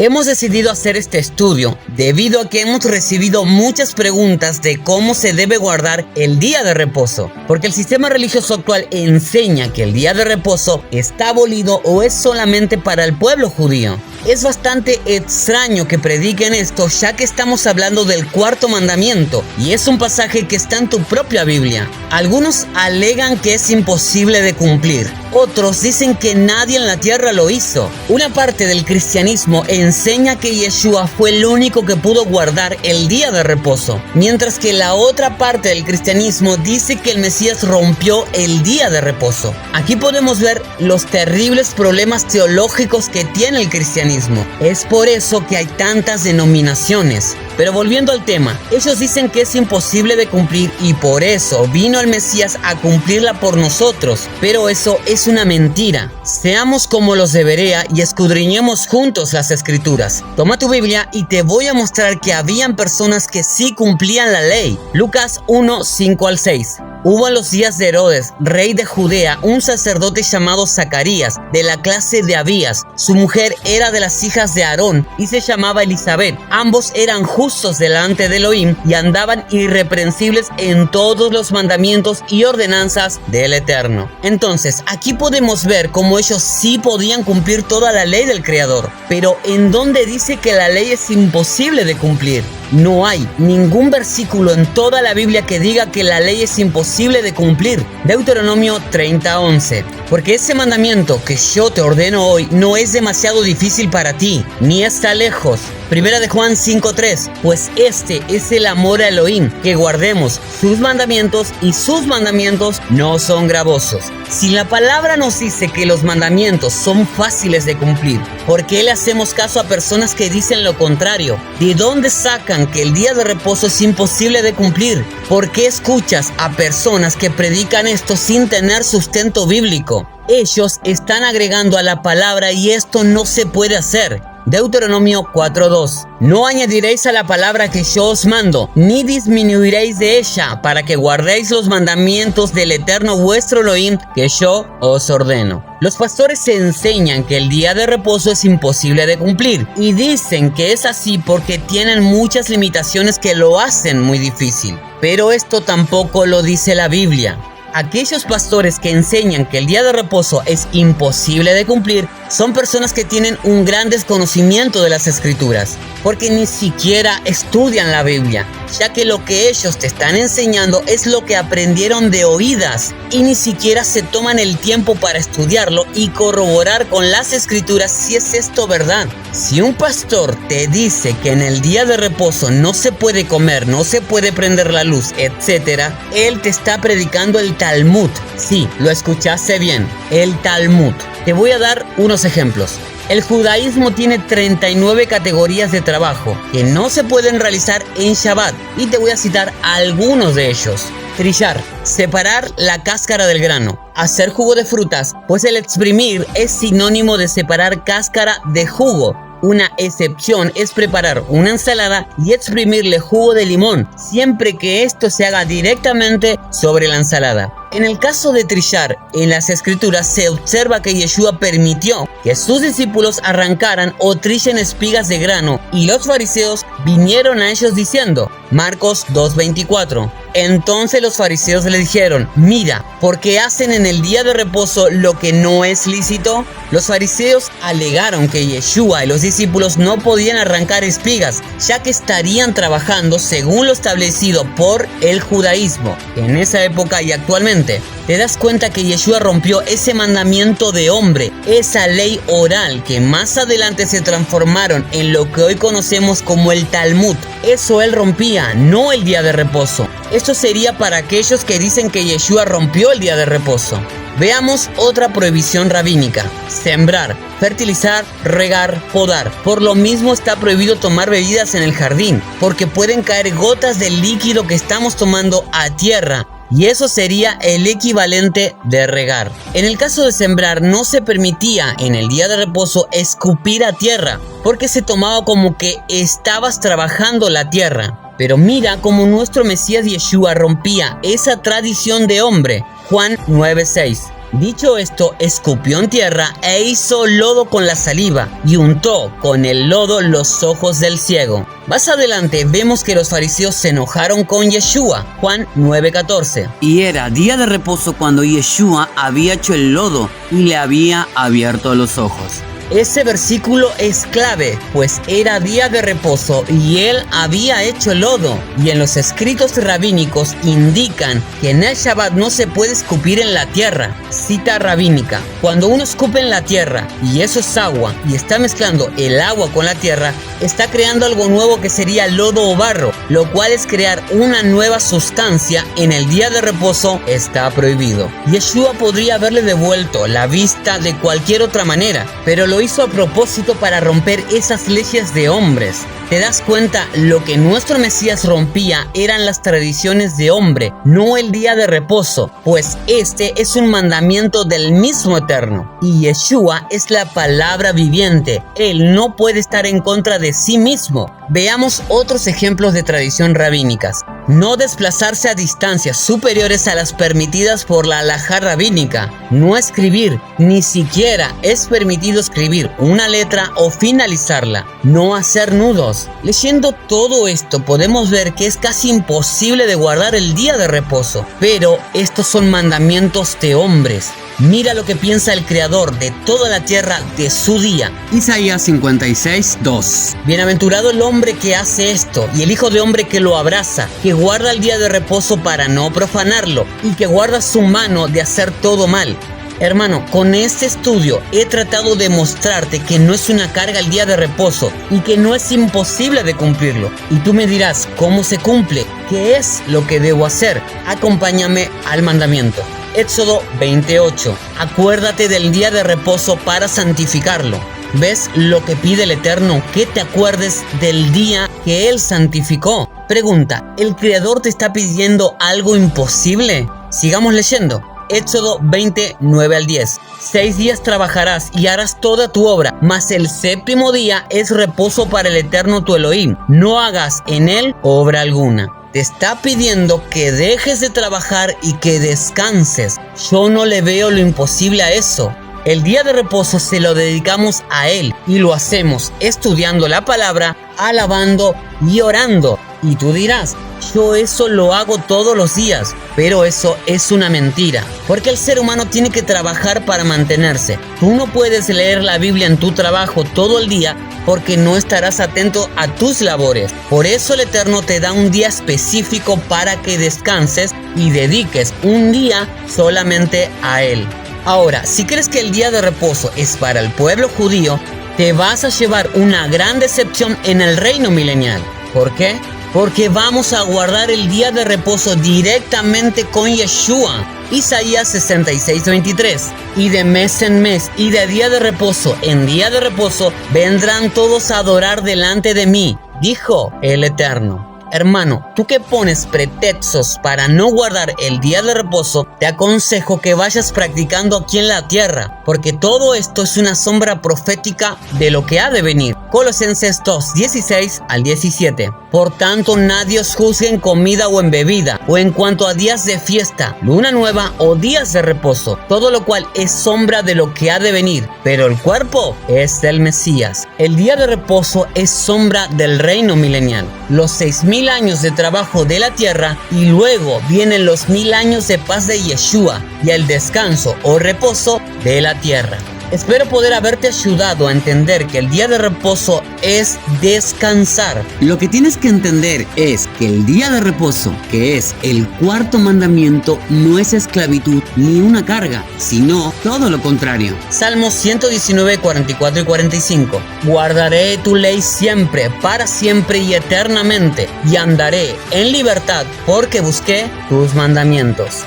Hemos decidido hacer este estudio debido a que hemos recibido muchas preguntas de cómo se debe guardar el día de reposo, porque el sistema religioso actual enseña que el día de reposo está abolido o es solamente para el pueblo judío. Es bastante extraño que prediquen esto, ya que estamos hablando del cuarto mandamiento y es un pasaje que está en tu propia Biblia. Algunos alegan que es imposible de cumplir. Otros dicen que nadie en la tierra lo hizo. Una parte del cristianismo enseña que Yeshua fue el único que pudo guardar el día de reposo, mientras que la otra parte del cristianismo dice que el Mesías rompió el día de reposo. Aquí podemos ver los terribles problemas teológicos que tiene el cristianismo. Es por eso que hay tantas denominaciones. Pero volviendo al tema, ellos dicen que es imposible de cumplir y por eso vino el Mesías a cumplirla por nosotros. Pero eso es una mentira. Seamos como los de Berea y escudriñemos juntos las Escrituras. Toma tu Biblia y te voy a mostrar que habían personas que sí cumplían la ley. Lucas 1, 5 al 6. Hubo en los días de Herodes, rey de Judea, un sacerdote llamado Zacarías, de la clase de Abías. Su mujer era de las hijas de Aarón y se llamaba Elizabeth. Ambos eran justos delante de Elohim y andaban irreprensibles en todos los mandamientos y ordenanzas del Eterno. Entonces, aquí podemos ver cómo ellos sí podían cumplir toda la ley del Creador. Pero ¿en dónde dice que la ley es imposible de cumplir? No hay ningún versículo en toda la Biblia que diga que la ley es imposible de cumplir. Deuteronomio 30:11. Porque ese mandamiento que yo te ordeno hoy no es demasiado difícil para ti, ni está lejos. Primera de Juan 5:3. Pues este es el amor a Elohim, que guardemos sus mandamientos y sus mandamientos no son gravosos. Si la palabra nos dice que los mandamientos son fáciles de cumplir, ¿por qué le hacemos caso a personas que dicen lo contrario? ¿De dónde sacan que el día de reposo es imposible de cumplir? ¿Por qué escuchas a personas que predican esto sin tener sustento bíblico? Ellos están agregando a la palabra y esto no se puede hacer. Deuteronomio 4:2. No añadiréis a la palabra que yo os mando, ni disminuiréis de ella, para que guardéis los mandamientos del Eterno vuestro Elohim, que yo os ordeno. Los pastores enseñan que el día de reposo es imposible de cumplir y dicen que es así porque tienen muchas limitaciones que lo hacen muy difícil. Pero esto tampoco lo dice la Biblia. Aquellos pastores que enseñan que el día de reposo es imposible de cumplir son personas que tienen un gran desconocimiento de las Escrituras, porque ni siquiera estudian la Biblia, ya que lo que ellos te están enseñando es lo que aprendieron de oídas y ni siquiera se toman el tiempo para estudiarlo y corroborar con las Escrituras si es esto verdad. Si un pastor te dice que en el día de reposo no se puede comer, no se puede prender la luz, etc., él te está predicando el Talmud. Sí, lo escuchaste bien, el Talmud. Te voy a dar unos ejemplos. El judaísmo tiene 39 categorías de trabajo que no se pueden realizar en Shabbat y te voy a citar algunos de ellos. Trillar, separar la cáscara del grano. Hacer jugo de frutas, pues el exprimir es sinónimo de separar cáscara de jugo. Una excepción es preparar una ensalada y exprimirle jugo de limón, siempre que esto se haga directamente sobre la ensalada. En el caso de trillar, en las Escrituras se observa que Yeshua permitió que sus discípulos arrancaran o trillen espigas de grano y los fariseos vinieron a ellos diciendo, Marcos 2:24. Entonces los fariseos le dijeron, mira, ¿por qué hacen en el día de reposo lo que no es lícito? Los fariseos alegaron que Yeshua y los discípulos no podían arrancar espigas, ya que estarían trabajando según lo establecido por el judaísmo en esa época y actualmente. Te das cuenta que Yeshua rompió ese mandamiento de hombre, esa ley oral que más adelante se transformaron en lo que hoy conocemos como el Talmud. Eso él rompía, no el día de reposo. Esto sería para aquellos que dicen que Yeshua rompió el día de reposo. Veamos otra prohibición rabínica: sembrar, fertilizar, regar, podar. Por lo mismo está prohibido tomar bebidas en el jardín, porque pueden caer gotas del líquido que estamos tomando a tierra. Y eso sería el equivalente de regar. En el caso de sembrar, no se permitía en el día de reposo escupir a tierra, porque se tomaba como que estabas trabajando la tierra. Pero mira cómo nuestro Mesías Yeshua rompía esa tradición de hombre. Juan 9:6. Dicho esto, escupió en tierra e hizo lodo con la saliva y untó con el lodo los ojos del ciego. Más adelante vemos que los fariseos se enojaron con Yeshua, Juan 9:14. Y era día de reposo cuando Yeshua había hecho el lodo y le había abierto los ojos. Ese versículo es clave, pues era día de reposo y él había hecho lodo. Y en los escritos rabínicos indican que en el Shabbat no se puede escupir en la tierra. Cita rabínica: cuando uno escupe en la tierra y eso es agua y está mezclando el agua con la tierra, está creando algo nuevo que sería lodo o barro, lo cual es crear una nueva sustancia. En el día de reposo está prohibido. Yeshua podría haberle devuelto la vista de cualquier otra manera, pero lo hizo a propósito para romper esas leyes de hombres. ¿Te das cuenta? Lo que nuestro Mesías rompía eran las tradiciones de hombre, no el día de reposo, pues este es un mandamiento del mismo Eterno. Y Yeshua es la palabra viviente. Él no puede estar en contra de sí mismo. Veamos otros ejemplos de tradición rabínicas. No desplazarse a distancias superiores a las permitidas por la halajá rabínica. No escribir, ni siquiera es permitido escribir una letra o finalizarla. No hacer nudos. Leyendo todo esto podemos ver que es casi imposible de guardar el día de reposo. Pero estos son mandamientos de hombres. Mira lo que piensa el Creador de toda la tierra de su día. Isaías 56:2. Bienaventurado el hombre que hace esto y el hijo de hombre que lo abraza, que guarda el día de reposo para no profanarlo y que guarda su mano de hacer todo mal. Hermano, con este estudio he tratado de mostrarte que no es una carga el día de reposo y que no es imposible de cumplirlo. Y tú me dirás, ¿cómo se cumple? ¿Qué es lo que debo hacer? Acompáñame al mandamiento. Éxodo 28. Acuérdate del día de reposo para santificarlo. ¿Ves lo que pide el Eterno? Que te acuerdes del día que Él santificó. Pregunta, ¿el Creador te está pidiendo algo imposible? Sigamos leyendo. Éxodo 29 al 10. 6 días trabajarás y harás toda tu obra, mas el séptimo día es reposo para el Eterno tu Elohim. No hagas en él obra alguna. Te está pidiendo que dejes de trabajar y que descanses. Yo no le veo lo imposible a eso. El día de reposo se lo dedicamos a Él y lo hacemos estudiando la palabra, alabando y orando. Y tú dirás, yo eso lo hago todos los días, pero eso es una mentira, porque el ser humano tiene que trabajar para mantenerse. Tú no puedes leer la Biblia en tu trabajo todo el día porque no estarás atento a tus labores. Por eso el Eterno te da un día específico para que descanses y dediques un día solamente a Él. Ahora, si crees que el día de reposo es para el pueblo judío, te vas a llevar una gran decepción en el reino milenial. ¿Por qué? Porque vamos a guardar el día de reposo directamente con Yeshua. Isaías 66:23. Y de mes en mes y de día de reposo en día de reposo vendrán todos a adorar delante de mí, dijo el Eterno. Hermano, tú que pones pretextos para no guardar el día de reposo, te aconsejo que vayas practicando aquí en la tierra, porque todo esto es una sombra profética de lo que ha de venir. Colosenses 2:16 al 17. Por tanto, nadie os juzgue en comida o en bebida, o en cuanto a días de fiesta, luna nueva o días de reposo, todo lo cual es sombra de lo que ha de venir, pero el cuerpo es del Mesías. El día de reposo es sombra del reino milenial. Los 6000 años de trabajo de la tierra y luego vienen los 1000 años de paz de Yeshua y el descanso o reposo de la tierra. Espero poder haberte ayudado a entender que el día de reposo es descansar. Lo que tienes que entender es que el día de reposo, que es el cuarto mandamiento, no es esclavitud ni una carga, sino todo lo contrario. Salmos 119, 44 y 45. Guardaré tu ley siempre, para siempre y eternamente, y andaré en libertad porque busqué tus mandamientos.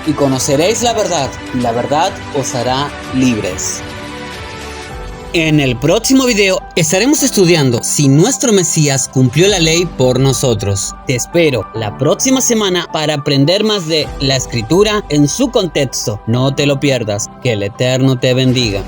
Y conoceréis la verdad, y la verdad os hará libres. En el próximo video estaremos estudiando si nuestro Mesías cumplió la ley por nosotros. Te espero la próxima semana para aprender más de la Escritura en su contexto. No te lo pierdas. Que el Eterno te bendiga.